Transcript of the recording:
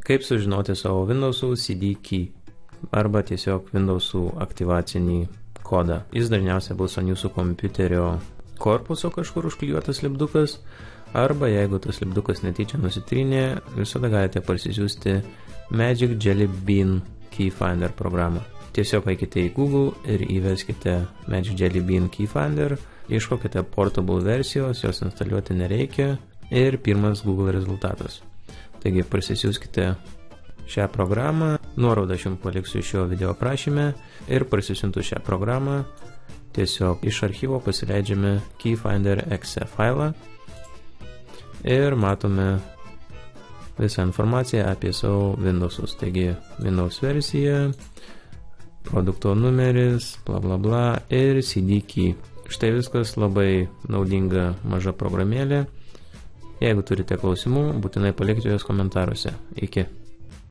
Kaip sužinoti savo Windows'ų CD key arba tiesiog Windows'ų aktyvacinį kodą. Jis dažniausiai bus ant jūsų kompiuterio korpuso kažkur užklijuotas lipdukas, arba jeigu tas lipdukas netyčia nusitrynė, visada galite parsisiųsti Magic Jelly Bean Key Finder programą. Tiesiog eikite į Google ir įveskite Magic Jelly Bean Key Finder, ieškokite portable versijos, jos instaliuoti nereikia ir pirmas Google rezultatas. Taigi parsisiųskite šią programą, nuorodą aš jums paliksiu šio video aprašyme ir parsisiuntus šią programą tiesiog iš archyvo pasileidžiame KeyFinder.exe failą ir matome visą informaciją apie savo Windows'us. Taigi Windows versija, produkto numeris, bla bla bla ir CD key. Štai viskas, labai naudinga maža programėlė. Jeigu turite klausimų, būtinai palikite juos komentaruose. Iki.